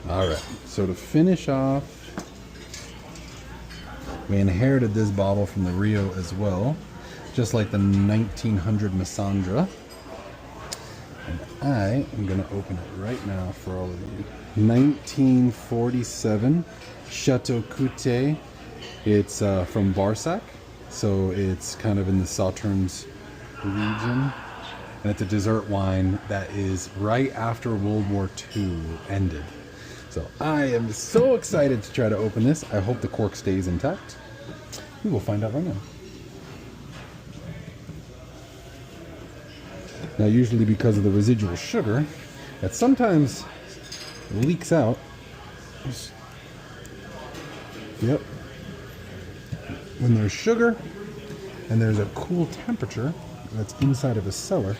All right, so to finish off, we inherited this bottle from the Rio as well, just like the 1900 Massandra. And I am gonna open it right now for all of you. 1947 Chateau Coutet. It's from Barsac, so it's kind of in the Sauternes region. And it's a dessert wine that is right after World War II ended. So I am so excited to try to open this. I hope the cork stays intact. We will find out right now. Now, usually because of the residual sugar, that sometimes leaks out. Yep. When there's sugar and there's a cool temperature that's inside of a cellar,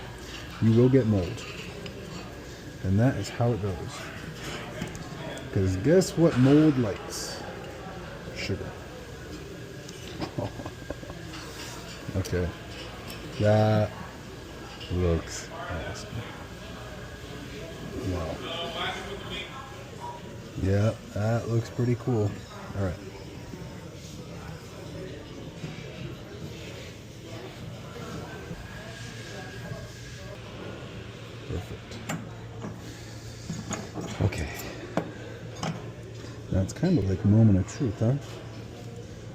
you will get mold. And that is how it goes. Because guess what mold likes? Sugar. Okay. That looks awesome. Wow. Yeah, that looks pretty cool. All right. Perfect. Okay. Now it's kind of like a moment of truth, huh? All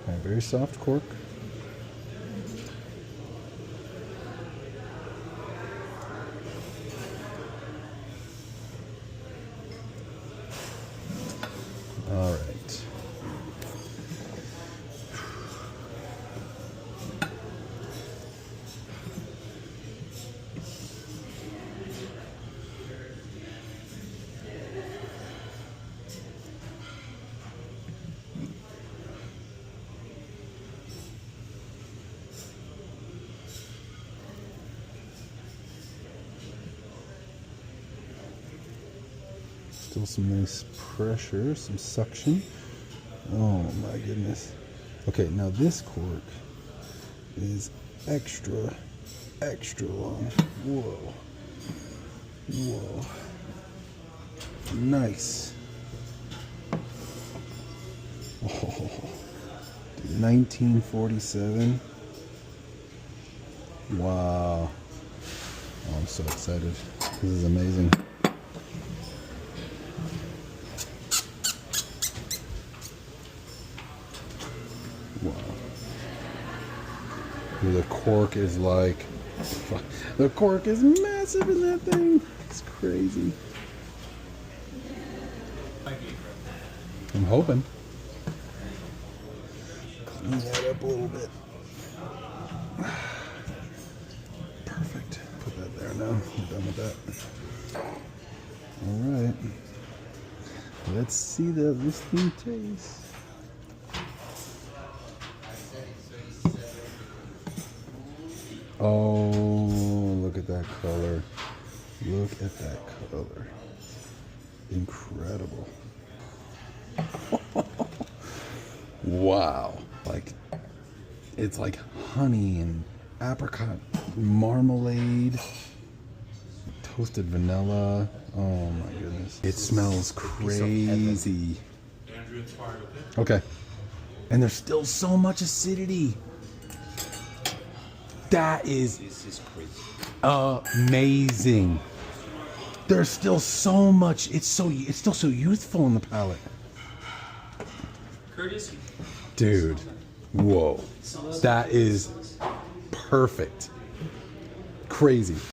right, very soft cork. All right. Still some nice pressure, some suction. Oh my goodness. Okay, now this cork is extra long. Whoa. Whoa. Nice. Oh, dude, 1947. Wow. Oh, I'm so excited. This is amazing. Wow. The cork is like, the cork is massive in that thing. It's crazy. I'm hoping. Clean that up a little bit. Perfect. Put that there now. We're done with that. All right. Let's see how this thing tastes. Oh, look at that color. Look at that color. Incredible. Wow. Like, it's like honey and apricot marmalade, toasted vanilla. Oh my goodness. It smells crazy. Okay. And there's still so much acidity. That is amazing. There's still so much. It's still so youthful in the palate. Dude, whoa. That is perfect. Crazy.